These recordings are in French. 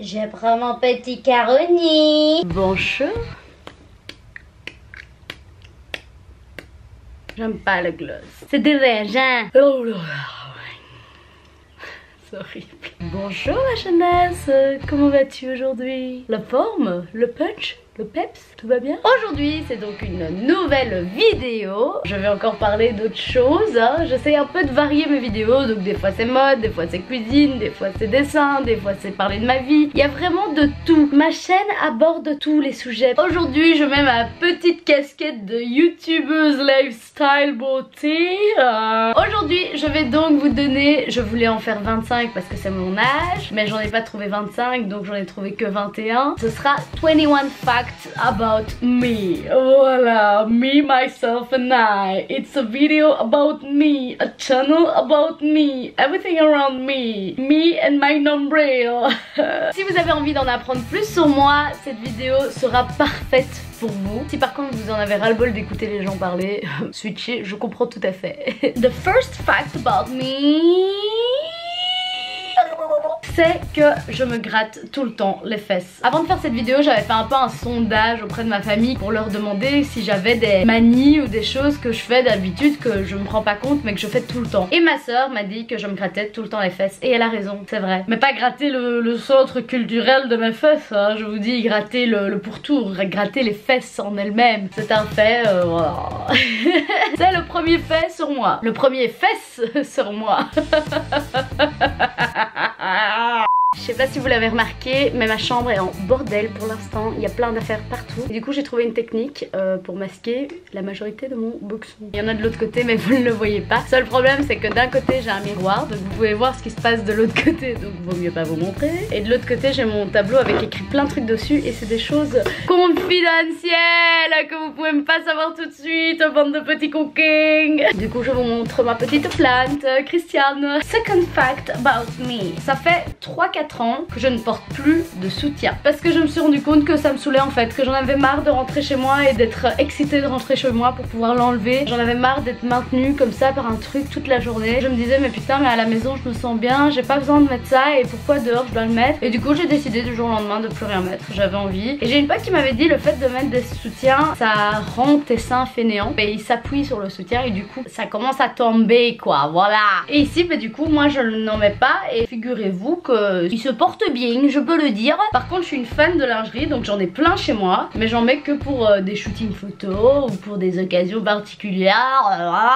Je prends mon petit caroni. Bonjour. J'aime pas le gloss. C'est dérangeant. Oh là là. C'est horrible. Bonjour la jeunesse. Comment vas-tu aujourd'hui? La forme? Le punch? Le peps, tout va bien? Aujourd'hui, c'est donc une nouvelle vidéo. Je vais encore parler d'autres choses. Hein. J'essaie un peu de varier mes vidéos. Donc des fois c'est mode, des fois c'est cuisine, des fois c'est dessin, des fois c'est parler de ma vie. Il y a vraiment de tout. Ma chaîne aborde tous les sujets. Aujourd'hui, je mets ma petite casquette de youtubeuse lifestyle beauté. Aujourd'hui, je vais donc vous donner... Je voulais en faire 25 parce que c'est mon âge. Mais j'en ai pas trouvé 25, donc j'en ai trouvé que 21. Ce sera 21 facts about me. Voilà, me, myself and I. It's a video about me, a channel about me, everything around me and my nombril. Si vous avez envie d'en apprendre plus sur moi, cette vidéo sera parfaite pour vous. Si par contre vous en avez ras-le-bol d'écouter les gens parler, switchez, je comprends tout à fait. The first fact about me, c'est que je me gratte tout le temps les fesses. Avant de faire cette vidéo, j'avais fait un peu un sondage auprès de ma famille pour leur demander si j'avais des manies ou des choses que je fais d'habitude que je me rends pas compte mais que je fais tout le temps. Et ma soeur m'a dit que je me grattais tout le temps les fesses. Et elle a raison, c'est vrai. Mais pas gratter le centre culturel de mes fesses, hein. Je vous dis gratter le pourtour, gratter les fesses en elles-mêmes. C'est un fait, voilà. C'est le premier fait sur moi. Le premier fesse sur moi. Je sais pas si vous l'avez remarqué, mais ma chambre est en bordel pour l'instant. Il y a plein d'affaires partout. Et du coup, j'ai trouvé une technique pour masquer la majorité de mon boxon. Il y en a de l'autre côté, mais vous ne le voyez pas. Seul problème, c'est que d'un côté, j'ai un miroir, donc vous pouvez voir ce qui se passe de l'autre côté. Donc, vaut mieux pas vous montrer. Et de l'autre côté, j'ai mon tableau avec écrit plein de trucs dessus. Et c'est des choses confidentielles que vous pouvez pas savoir tout de suite, bande de petits coquins. Du coup, je vous montre ma petite plante, Christiane. Second fact about me. Ça fait 3-4 ans que je ne porte plus de soutien parce que je me suis rendu compte que ça me saoulait en fait, que j'en avais marre de rentrer chez moi et d'être excitée de rentrer chez moi pour pouvoir l'enlever. J'en avais marre d'être maintenue comme ça par un truc toute la journée. Je me disais mais putain, mais à la maison je me sens bien, j'ai pas besoin de mettre ça et pourquoi dehors je dois le mettre? Et du coup j'ai décidé du jour au lendemain de plus rien mettre. J'avais envie et j'ai une pote qui m'avait dit le fait de mettre des soutiens ça rend tes seins fainéants et il s'appuie sur le soutien et du coup ça commence à tomber quoi, voilà. Et ici bah du coup moi je n'en mets pas et figurez-vous que il se porte bien, je peux le dire. Par contre je suis une fan de lingerie donc j'en ai plein chez moi, mais j'en mets que pour des shootings photos ou pour des occasions particulières, voilà.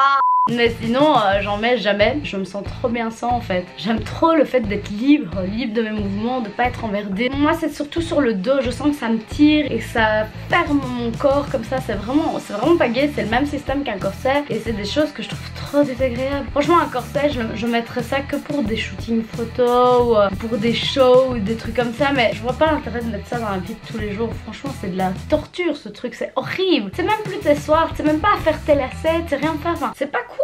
Mais sinon j'en mets jamais, je me sens trop bien sans en fait. J'aime trop le fait d'être libre de mes mouvements, de pas être emmerdée. Moi c'est surtout sur le dos, je sens que ça me tire et ça ferme mon corps comme ça, c'est vraiment pas gay, c'est le même système qu'un corset et c'est des choses que je trouve trop désagréables. Franchement un corset je mettrais ça que pour des shootings photos ou pour des shows ou des trucs comme ça, mais je vois pas l'intérêt de mettre ça dans la vie de tous les jours. Franchement c'est de la torture ce truc, c'est horrible. C'est même plus tes soirs, c'est même pas à faire tes lacets, c'est rien faire, enfin, c'est pas cool.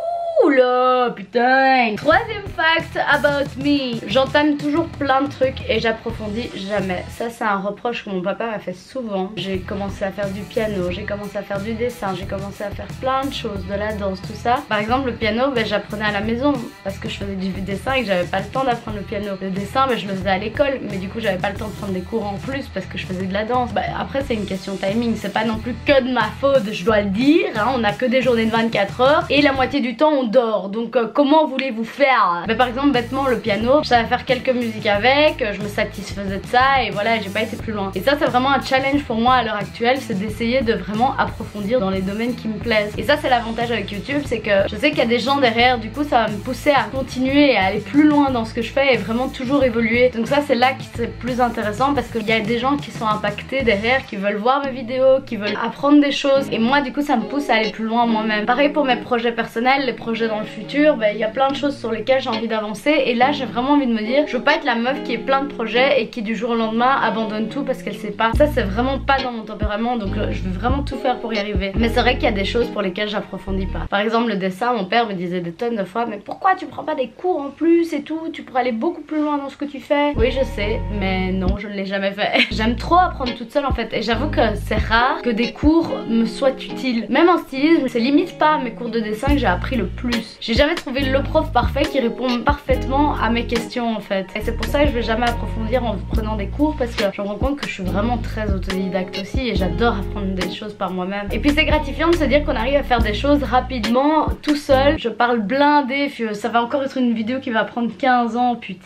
Oula, putain. Troisième fact about me. J'entame toujours plein de trucs et j'approfondis jamais. Ça c'est un reproche que mon papa m'a fait souvent. J'ai commencé à faire du piano, j'ai commencé à faire du dessin, j'ai commencé à faire plein de choses, de la danse, tout ça. Par exemple le piano, ben, j'apprenais à la maison parce que je faisais du dessin et que j'avais pas le temps d'apprendre le piano. Le dessin, ben, je le faisais à l'école, mais du coup j'avais pas le temps de prendre des cours en plus parce que je faisais de la danse. Ben, après c'est une question de timing, c'est pas non plus que de ma faute, je dois le dire, hein. On a que des journées de 24 heures et la moitié du temps on dort, donc comment voulez-vous faire? Par exemple bêtement le piano, je savais faire quelques musiques avec, je me satisfaisais de ça et voilà, j'ai pas été plus loin. Et ça c'est vraiment un challenge pour moi à l'heure actuelle, c'est d'essayer de vraiment approfondir dans les domaines qui me plaisent. Et ça c'est l'avantage avec YouTube, c'est que je sais qu'il y a des gens derrière, du coup ça va me pousser à continuer et à aller plus loin dans ce que je fais et vraiment toujours évoluer. Donc ça c'est là que c'est plus intéressant parce qu'il y a des gens qui sont impactés derrière, qui veulent voir mes vidéos, qui veulent apprendre des choses et moi du coup ça me pousse à aller plus loin moi-même. Pareil pour mes projets personnels, les projets dans le futur, il y a plein de choses sur lesquelles j'ai envie d'avancer et là j'ai vraiment envie de me dire je veux pas être la meuf qui est plein de projets et qui du jour au lendemain abandonne tout parce qu'elle sait pas. Ça c'est vraiment pas dans mon tempérament, donc je veux vraiment tout faire pour y arriver. Mais c'est vrai qu'il y a des choses pour lesquelles j'approfondis pas. Par exemple le dessin, mon père me disait des tonnes de fois mais pourquoi tu prends pas des cours en plus et tout, tu pourrais aller beaucoup plus loin dans ce que tu fais. Oui je sais, mais non je ne l'ai jamais fait. J'aime trop apprendre toute seule en fait et j'avoue que c'est rare que des cours me soient utiles. Même en stylisme, c'est limite pas mes cours de dessin que j'ai appris le plus. plus. J'ai jamais trouvé le prof parfait qui répond parfaitement à mes questions en fait. Et c'est pour ça que je vais jamais approfondir en prenant des cours, parce que je me rends compte que je suis vraiment très autodidacte aussi et j'adore apprendre des choses par moi-même. Et puis c'est gratifiant de se dire qu'on arrive à faire des choses rapidement, tout seul. Je parle blindé, ça va encore être une vidéo qui va prendre 15 ans, putain.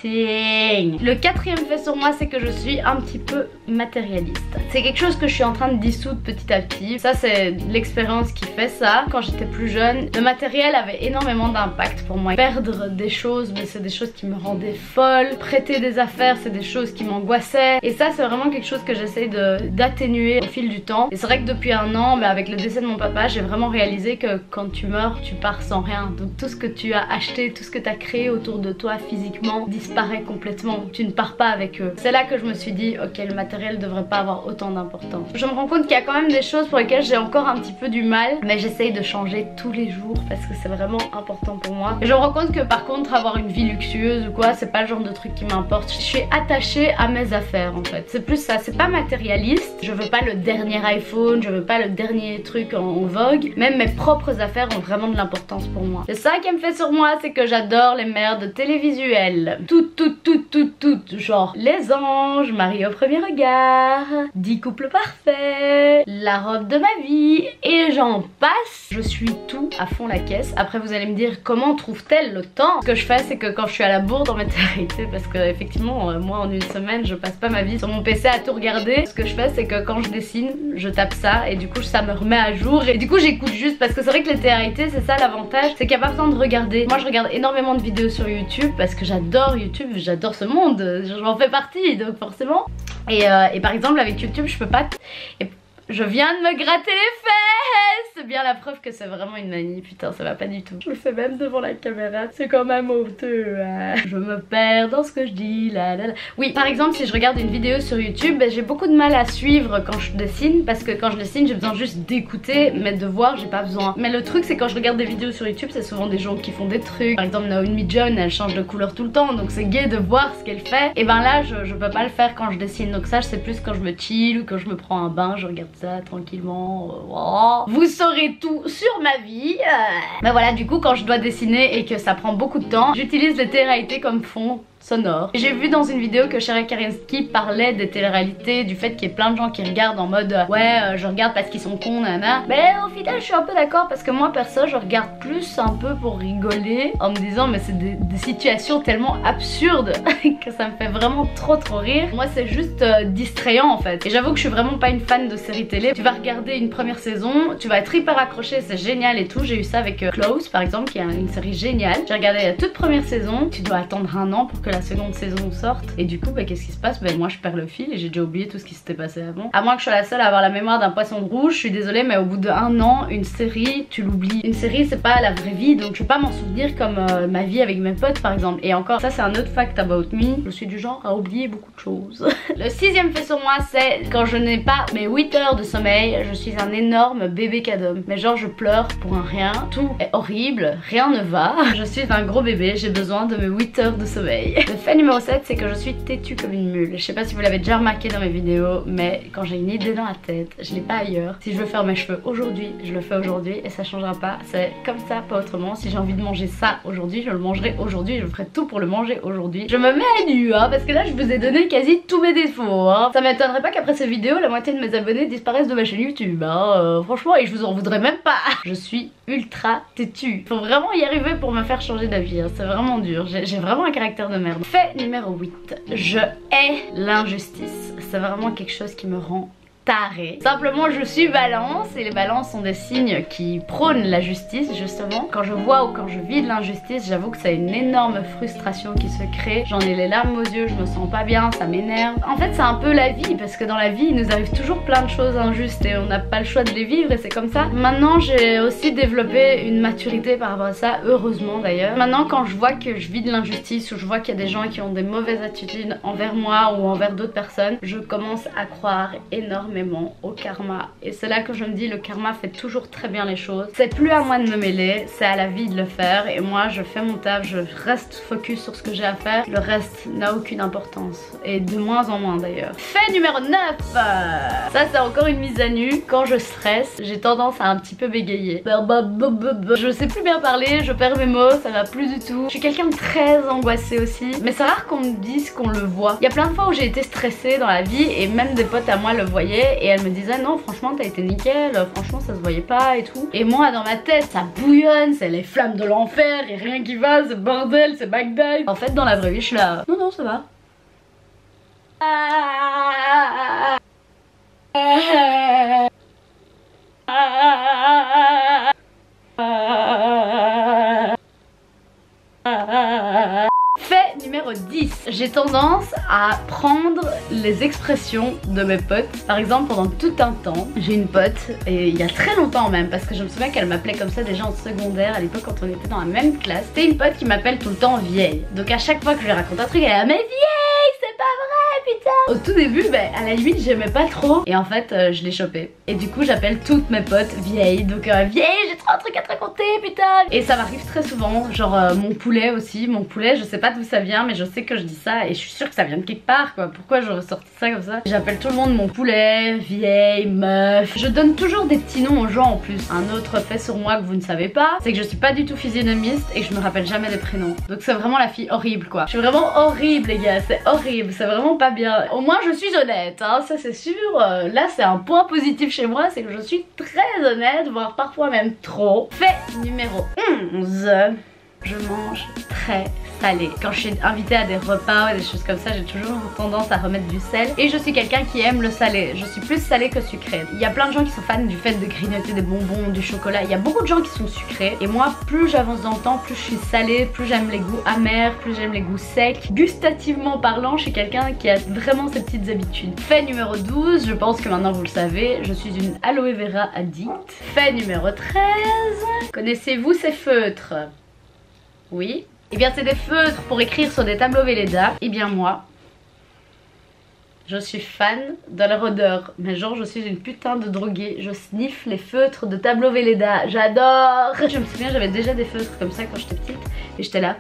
Le quatrième fait sur moi, c'est que je suis un petit peu matérialiste. C'est quelque chose que je suis en train de dissoudre petit à petit. Ça c'est l'expérience qui fait ça. Quand j'étais plus jeune, le matériel avait énormément d'impact pour moi. Perdre des choses, mais c'est des choses qui me rendaient folle. Prêter des affaires, c'est des choses qui m'angoissaient. Et ça c'est vraiment quelque chose que j'essaye d'atténuer au fil du temps. Et c'est vrai que depuis un an, avec le décès de mon papa, j'ai vraiment réalisé que quand tu meurs, tu pars sans rien. Donc tout ce que tu as acheté, tout ce que tu as créé autour de toi physiquement disparaît complètement. Tu ne pars pas avec eux. C'est là que je me suis dit, ok, le matériel devrait pas avoir autant d'importance. Je me rends compte qu'il y a quand même des choses pour lesquelles j'ai encore un petit peu du mal, mais j'essaye de changer tous les jours parce que c'est vraiment important pour moi. Et je me rends compte que par contre, avoir une vie luxueuse ou quoi, c'est pas le genre de truc qui m'importe. Je suis attachée à mes affaires en fait. C'est plus ça, c'est pas matérialiste. Je veux pas le dernier iPhone, je veux pas le dernier truc en vogue. Même mes propres affaires ont vraiment de l'importance pour moi. Le cinquième fait sur moi, c'est que j'adore les merdes télévisuelles. Toutes. Genre Les Anges, Marie au premier regard, 10 couples parfaits, La robe de ma vie, et j'en passe. Je suis tout à fond la caisse. Après vous allez me dire, comment trouve-t-elle le temps? Ce que je fais, c'est que quand je suis à la bourre dans mes télé, parce que effectivement moi en une semaine je passe pas ma vie sur mon PC à tout regarder. Ce que je fais, c'est que quand je dessine, je tape ça et du coup ça me remet à jour, et du coup j'écoute juste, parce que c'est vrai que les télé-réalités, c'est ça l'avantage, c'est qu'il n'y a pas besoin de regarder. Moi je regarde énormément de vidéos sur YouTube parce que j'adore YouTube, j'adore ce monde, j'en fais partie donc forcément. Et par exemple avec YouTube je peux pas... Je viens de me gratter les fesses. C'est bien la preuve que c'est vraiment une manie. Putain, ça va pas du tout. Je le fais même devant la caméra. C'est quand même honteux. Je me perds dans ce que je dis. Oui, par exemple, si je regarde une vidéo sur YouTube, j'ai beaucoup de mal à suivre quand je dessine, parce que quand je dessine, j'ai besoin juste d'écouter, mais de voir, j'ai pas besoin. Mais le truc, c'est quand je regarde des vidéos sur YouTube, c'est souvent des gens qui font des trucs. Par exemple, Naomi John, elle change de couleur tout le temps, donc c'est gay de voir ce qu'elle fait. Et ben là, je peux pas le faire quand je dessine. Donc ça, c'est plus quand je me chill ou quand je me prends un bain, je regarde ça tranquillement. Vous saurez tout sur ma vie. Mais voilà, du coup quand je dois dessiner et que ça prend beaucoup de temps, j'utilise les télé-réalités comme fond sonore. J'ai vu dans une vidéo que Sherry Karinsky parlait des télé-réalités, du fait qu'il y ait plein de gens qui regardent en mode ouais je regarde parce qu'ils sont cons nana. Mais au final je suis un peu d'accord, parce que moi perso je regarde plus un peu pour rigoler, en me disant mais c'est des situations tellement absurdes que ça me fait vraiment trop rire. Moi c'est juste distrayant en fait. Et j'avoue que je suis vraiment pas une fan de séries télé. Tu vas regarder une première saison, tu vas être hyper accroché, c'est génial et tout. J'ai eu ça avec Close par exemple, qui est une série géniale. J'ai regardé la toute première saison, tu dois attendre un an pour que la seconde saison sorte, et du coup qu'est-ce qui se passe? Moi je perds le fil et j'ai déjà oublié tout ce qui s'était passé avant. À moins que je sois la seule à avoir la mémoire d'un poisson rouge, je suis désolée, mais au bout d'un an, une série tu l'oublies. Une série c'est pas la vraie vie, donc je vais pas m'en souvenir comme ma vie avec mes potes par exemple. Et encore ça c'est un autre fact about me, je suis du genre à oublier beaucoup de choses. Le sixième fait sur moi, c'est quand je n'ai pas mes 8 heures de sommeil, je suis un énorme bébé cadom. Mais genre je pleure pour un rien, tout est horrible, rien ne va. Je suis un gros bébé, j'ai besoin de mes 8 heures de sommeil. Le fait numéro 7, c'est que je suis têtue comme une mule. Je sais pas si vous l'avez déjà remarqué dans mes vidéos, mais quand j'ai une idée dans la tête, je l'ai pas ailleurs. Si je veux faire mes cheveux aujourd'hui, je le fais aujourd'hui et ça changera pas. C'est comme ça, pas autrement. Si j'ai envie de manger ça aujourd'hui, je le mangerai aujourd'hui. Je ferai tout pour le manger aujourd'hui. Je me mets à nu, hein, parce que là je vous ai donné quasi tous mes défauts. Hein. Ça m'étonnerait pas qu'après cette vidéo, la moitié de mes abonnés disparaissent de ma chaîne YouTube. Hein. Franchement, et je vous en voudrais même pas. Je suis ultra têtue. Faut vraiment y arriver pour me faire changer d'avis. Hein. C'est vraiment dur. J'ai vraiment un caractère de merde. Fait numéro 8, je hais l'injustice. C'est vraiment quelque chose qui me rend tarée. Simplement je suis balance et les balances sont des signes qui prônent la justice justement. Quand je vois ou quand je vis de l'injustice, j'avoue que c'est une énorme frustration qui se crée. J'en ai les larmes aux yeux, je me sens pas bien, ça m'énerve. En fait c'est un peu la vie, parce que dans la vie il nous arrive toujours plein de choses injustes et on n'a pas le choix de les vivre et c'est comme ça. Maintenant j'ai aussi développé une maturité par rapport à ça, heureusement d'ailleurs. Maintenant quand je vois que je vis de l'injustice ou je vois qu'il y a des gens qui ont des mauvaises attitudes envers moi ou envers d'autres personnes, je commence à croire énormément énormément au karma. Et c'est là que je me dis, le karma fait toujours très bien les choses. C'est plus à moi de me mêler, c'est à la vie de le faire. Et moi je fais mon taf, je reste focus sur ce que j'ai à faire. Le reste n'a aucune importance. Et de moins en moins d'ailleurs. Fait numéro 9. Ça c'est encore une mise à nu. Quand je stresse, j'ai tendance à un petit peu bégayer. Je sais plus bien parler, je perds mes mots, ça va plus du tout. Je suis quelqu'un de très angoissé aussi. Mais c'est rare qu'on me dise qu'on le voit. Il y a plein de fois où j'ai été stressée dans la vie et même des potes à moi le voyaient et elles me disaient non franchement t'as été nickel, franchement ça se voyait pas et tout. Et moi dans ma tête ça bouillonne, c'est les flammes de l'enfer et rien qui va, c'est bordel, c'est Bagdad. En fait dans la vraie vie je suis là, non non ça va. Fait numéro 10. J'ai tendance à prendre les expressions de mes potes. Par exemple pendant tout un temps, j'ai une pote, et il y a très longtemps même, parce que je me souviens qu'elle m'appelait comme ça déjà en secondaire, à l'époque quand on était dans la même classe. C'était une pote qui m'appelle tout le temps vieille. Donc à chaque fois que je lui raconte un truc, elle est là, mais vieille, c'est pas vrai putain. Au tout début, à la limite j'aimais pas trop. Et en fait je l'ai chopé. Et du coup j'appelle toutes mes potes vieilles. Donc vieille, j'ai trop un truc à te raconter putain. Et ça m'arrive très souvent. Genre mon poulet aussi. Mon poulet, je sais pas d'où ça vient, mais je sais que je dis ça et je suis sûre que ça vient de quelque part quoi. Pourquoi je ressortis ça comme ça? J'appelle tout le monde mon poulet, vieille, meuf. Je donne toujours des petits noms aux gens en plus. Un autre fait sur moi que vous ne savez pas, c'est que je suis pas du tout physionomiste et que je me rappelle jamais des prénoms. Donc c'est vraiment la fille horrible quoi. Je suis vraiment horrible les gars, c'est horrible, c'est vraiment pas bien. Au moins je suis honnête, hein, ça c'est sûr. Là c'est un point positif chez moi, c'est que je suis très honnête, voire parfois même trop. Fait numéro 11. Je mange très salé. Quand je suis invitée à des repas ou des choses comme ça, j'ai toujours tendance à remettre du sel. Et je suis quelqu'un qui aime le salé. Je suis plus salé que sucré. Il y a plein de gens qui sont fans du fait de grignoter des bonbons, du chocolat. Il y a beaucoup de gens qui sont sucrés. Et moi, plus j'avance dans le temps, plus je suis salée, plus j'aime les goûts amers, plus j'aime les goûts secs. Gustativement parlant, je suis quelqu'un qui a vraiment ces petites habitudes. Fait numéro 12, je pense que maintenant vous le savez, je suis une aloe vera addict. Fait numéro 13, connaissez-vous ces feutres? Oui. Et bien c'est des feutres pour écrire sur des tableaux Velleda. Et bien moi, je suis fan de leur odeur. Mais genre je suis une putain de droguée. Je sniffe les feutres de tableaux Velleda. J'adore. Je me souviens j'avais déjà des feutres comme ça quand j'étais petite. Et j'étais là.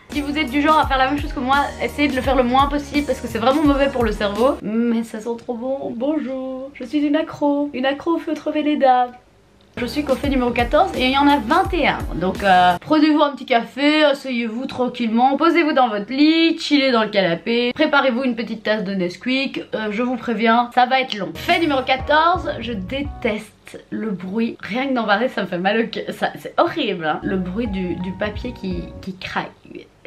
Si vous êtes du genre à faire la même chose que moi, essayez de le faire le moins possible parce que c'est vraiment mauvais pour le cerveau. Mais ça sent trop bon. Bonjour, je suis une accro au feutre Velleda. Je suis qu'au fait numéro 14 et il y en a 21. Donc prenez-vous un petit café, asseyez-vous tranquillement, posez-vous dans votre lit, chillez dans le canapé, préparez-vous une petite tasse de Nesquik, je vous préviens, ça va être long. Fait numéro 14, je déteste le bruit. Rien que d'en parler ça me fait mal au cœur, c'est horrible hein. Le bruit du papier qui craque,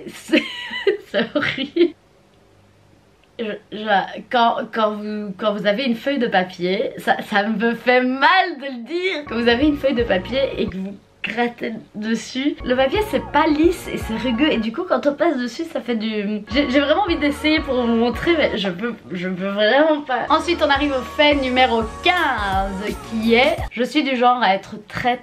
c'est horrible. Quand vous avez une feuille de papier, ça me fait mal de le dire. Quand vous avez une feuille de papier et que vous grattez dessus, le papier c'est pas lisse et c'est rugueux et du coup quand on passe dessus ça fait du... J'ai vraiment envie d'essayer pour vous montrer mais je peux vraiment pas. Ensuite on arrive au fait numéro 15 qui est, je suis du genre à être très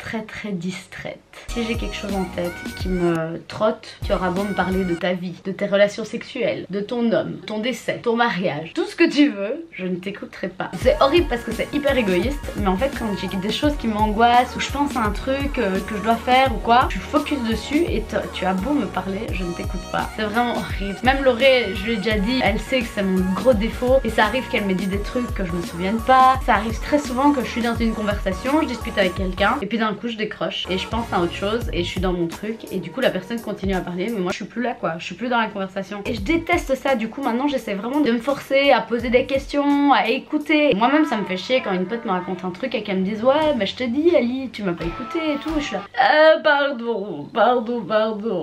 distraite. Si j'ai quelque chose en tête qui me trotte, tu auras beau me parler de ta vie, de tes relations sexuelles, de ton homme, ton décès, ton mariage, tout ce que tu veux, je ne t'écouterai pas. C'est horrible parce que c'est hyper égoïste, mais en fait quand j'ai des choses qui m'angoissent ou je pense à un truc que je dois faire ou quoi, je focus dessus et tu as beau me parler, je ne t'écoute pas. C'est vraiment horrible. Même Laurée, je lui ai déjà dit, elle sait que c'est mon gros défaut et ça arrive qu'elle me dit des trucs que je me souvienne pas. Ça arrive très souvent que je suis dans une conversation, je discute avec quelqu'un et puis d'un coup je décroche et je pense à autre chose et je suis dans mon truc et du coup la personne continue à parler mais moi je suis plus là quoi, je suis plus dans la conversation et je déteste ça. Du coup maintenant j'essaie vraiment de me forcer à poser des questions, à écouter. Moi-même ça me fait chier quand une pote me raconte un truc et qu'elle me dise ouais mais je te dis Ali tu m'as pas écouté et tout et je suis là pardon.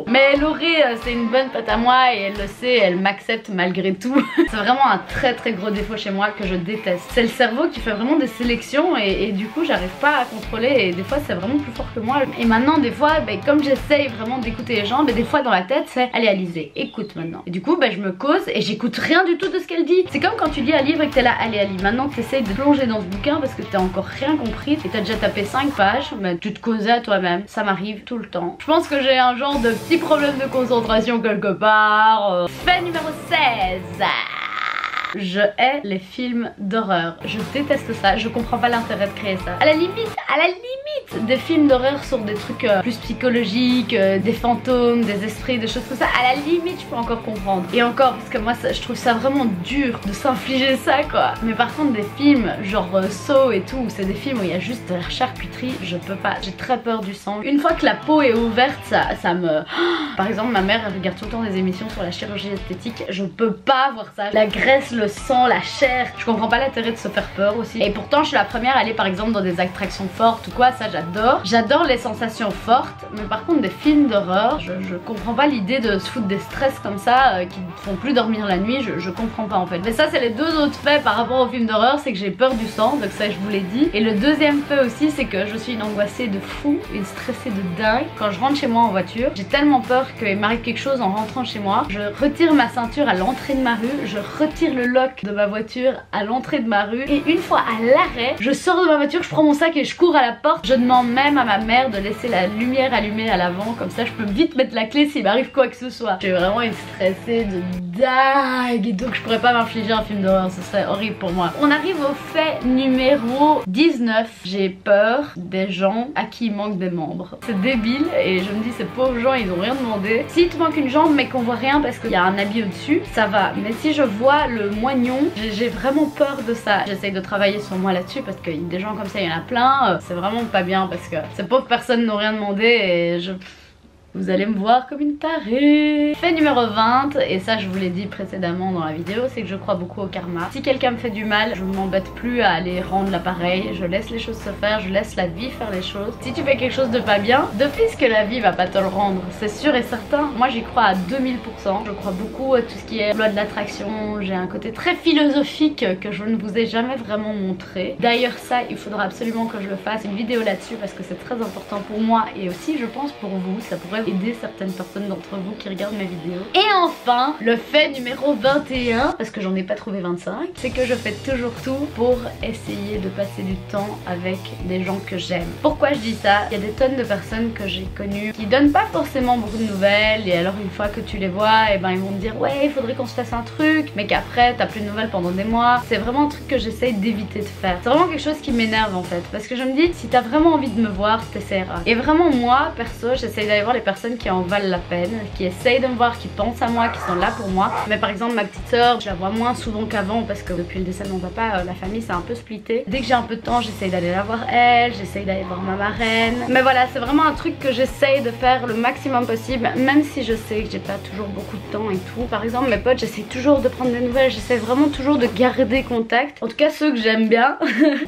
Mais Laurée c'est une bonne pote à moi et elle le sait, elle m'accepte malgré tout. C'est vraiment un très gros défaut chez moi que je déteste. C'est le cerveau qui fait vraiment des sélections et du coup j'arrive pas à contrôler et des fois c'est vraiment plus fort que moi. Et maintenant des fois comme j'essaye vraiment d'écouter les gens, des fois dans la tête c'est allez Alizé écoute maintenant. Et du coup je me cause et j'écoute rien du tout de ce qu'elle dit. C'est comme quand tu lis un livre et que t'es là allez Ali maintenant tu essayes de plonger dans ce bouquin parce que t'as encore rien compris et t'as déjà tapé 5 pages mais tu te causais à toi-même. Ça m'arrive tout le temps. Je pense que j'ai un genre de petit problème de concentration quelque part. Fait numéro 16. Je hais les films d'horreur. Je déteste ça. Je comprends pas l'intérêt de créer ça. À la limite, des films d'horreur sur des trucs plus psychologiques, des fantômes, des esprits, des choses comme ça. À la limite, je peux encore comprendre. Et encore, parce que moi, je trouve ça vraiment dur de s'infliger ça, quoi. Mais par contre, des films genre Saw et tout, c'est des films où il y a juste de la charcuterie, je peux pas. J'ai très peur du sang. Une fois que la peau est ouverte, ça me... Par exemple, ma mère, elle regarde tout le temps des émissions sur la chirurgie esthétique. Je peux pas voir ça. La graisse, le sang, la chair. Je comprends pas l'intérêt de se faire peur aussi. Et pourtant, je suis la première à aller par exemple dans des attractions fortes ou quoi. Ça, j'adore. J'adore les sensations fortes. Mais par contre, des films d'horreur, je comprends pas l'idée de se foutre des stress comme ça qui ne font plus dormir la nuit. Je comprends pas en fait. Mais ça, c'est les deux autres faits par rapport aux films d'horreur. C'est que j'ai peur du sang. Donc ça, je vous l'ai dit. Et le deuxième fait aussi, c'est que je suis une angoissée de fou, une stressée de dingue. Quand je rentre chez moi en voiture, j'ai tellement peur qu'il m'arrive quelque chose en rentrant chez moi. Je retire ma ceinture à l'entrée de ma rue, je retire le lock de ma voiture à l'entrée de ma rue et une fois à l'arrêt, je sors de ma voiture, je prends mon sac et je cours à la porte. Je demande même à ma mère de laisser la lumière allumée à l'avant, comme ça je peux vite mettre la clé s'il m'arrive quoi que ce soit. Je suis vraiment une stressée de dingue, donc je pourrais pas m'infliger un film d'horreur, ce serait horrible pour moi. On arrive au fait numéro 19. J'ai peur des gens à qui il manque des membres. C'est débile et je me dis ces pauvres gens ils ont rien demandé. S'il te manque une jambe mais qu'on voit rien parce qu'il y a un habit au-dessus, ça va. Mais si je vois le moignon, j'ai vraiment peur de ça. J'essaye de travailler sur moi là-dessus parce que des gens comme ça il y en a plein. C'est vraiment pas bien parce que ces pauvres personnes n'ont rien demandé et vous allez me voir comme une tarée. Fait numéro 20, et ça je vous l'ai dit précédemment dans la vidéo, c'est que je crois beaucoup au karma. Si quelqu'un me fait du mal, je ne m'embête plus à aller rendre l'appareil. Je laisse les choses se faire, je laisse la vie faire les choses. Si tu fais quelque chose de pas bien, d'office que la vie va pas te le rendre. C'est sûr et certain. Moi j'y crois à 2000%. Je crois beaucoup à tout ce qui est loi de l'attraction. J'ai un côté très philosophique que je ne vous ai jamais vraiment montré. D'ailleurs ça, il faudra absolument que je le fasse. Une vidéo là-dessus parce que c'est très important pour moi et aussi je pense pour vous. Ça pourrait aider certaines personnes d'entre vous qui regardent mes vidéos. Et enfin, le fait numéro 21, parce que j'en ai pas trouvé 25, c'est que je fais toujours tout pour essayer de passer du temps avec des gens que j'aime. Pourquoi je dis ça? Il y a des tonnes de personnes que j'ai connues qui donnent pas forcément beaucoup de nouvelles et alors une fois que tu les vois, et ben ils vont te dire ouais il faudrait qu'on se fasse un truc, mais qu'après t'as plus de nouvelles pendant des mois. C'est vraiment un truc que j'essaye d'éviter de faire. C'est vraiment quelque chose qui m'énerve en fait, parce que je me dis si t'as vraiment envie de me voir, t'essaieras. Et vraiment moi, perso, j'essaye d'aller voir les personnes qui en valent la peine, qui essayent de me voir, qui pensent à moi, qui sont là pour moi. Mais par exemple ma petite soeur, je la vois moins souvent qu'avant parce que depuis le décès de mon papa, la famille s'est un peu splitté. Dès que j'ai un peu de temps, j'essaye d'aller la voir elle, j'essaye d'aller voir ma marraine. Mais voilà, c'est vraiment un truc que j'essaye de faire le maximum possible, même si je sais que j'ai pas toujours beaucoup de temps et tout. Par exemple mes potes, j'essaie toujours de prendre des nouvelles, j'essaie vraiment toujours de garder contact. En tout cas ceux que j'aime bien.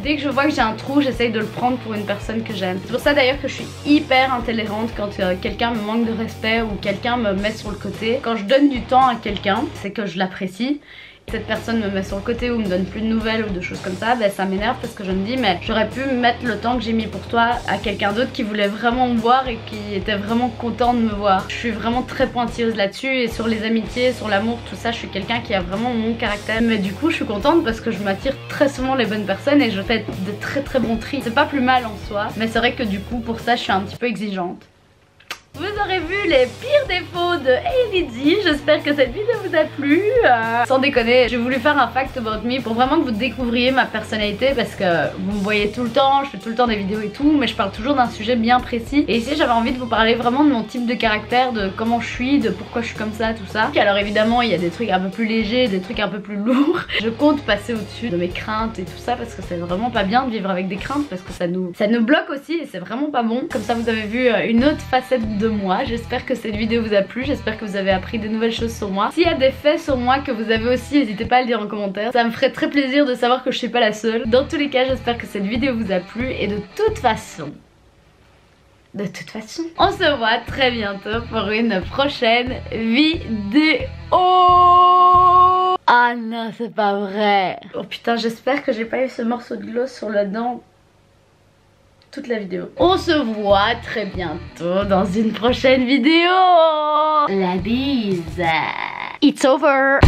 Dès que je vois que j'ai un trou, j'essaye de le prendre pour une personne que j'aime. C'est pour ça d'ailleurs que je suis hyper intolérante quand quelqu'un me manque de respect ou quelqu'un me met sur le côté. Quand je donne du temps à quelqu'un, c'est que je l'apprécie. Cette personne me met sur le côté ou me donne plus de nouvelles ou de choses comme ça, ben ça m'énerve parce que je me dis mais j'aurais pu mettre le temps que j'ai mis pour toi à quelqu'un d'autre qui voulait vraiment me voir et qui était vraiment content de me voir. Je suis vraiment très pointilleuse là-dessus et sur les amitiés, sur l'amour, tout ça, je suis quelqu'un qui a vraiment mon caractère. Mais du coup je suis contente parce que je m'attire très souvent les bonnes personnes et je fais de très très bons tris. C'est pas plus mal en soi, mais c'est vrai que du coup pour ça je suis un petit peu exigeante. Vous aurez vu les pires défauts de Hailey. J'espère que cette vidéo vous a plu. Sans déconner, j'ai voulu faire un fact about me pour vraiment que vous découvriez ma personnalité parce que vous me voyez tout le temps, je fais tout le temps des vidéos et tout, mais je parle toujours d'un sujet bien précis. Et ici j'avais envie de vous parler vraiment de mon type de caractère, de comment je suis, de pourquoi je suis comme ça, tout ça. Alors évidemment il y a des trucs un peu plus légers, des trucs un peu plus lourds. Je compte passer au-dessus de mes craintes et tout ça parce que c'est vraiment pas bien de vivre avec des craintes parce que ça nous bloque aussi et c'est vraiment pas bon. Comme ça vous avez vu une autre facette de moi. J'espère que cette vidéo vous a plu, j'espère que vous avez appris de nouvelles choses sur moi. S'il y a des faits sur moi que vous avez aussi, n'hésitez pas à le dire en commentaire. Ça me ferait très plaisir de savoir que je suis pas la seule. Dans tous les cas, j'espère que cette vidéo vous a plu et de toute façon, on se voit très bientôt pour une prochaine vidéo. Ah non, c'est pas vrai. Oh putain, j'espère que j'ai pas eu ce morceau de gloss sur la dent toute la vidéo. On se voit très bientôt dans une prochaine vidéo. La bise. It's over.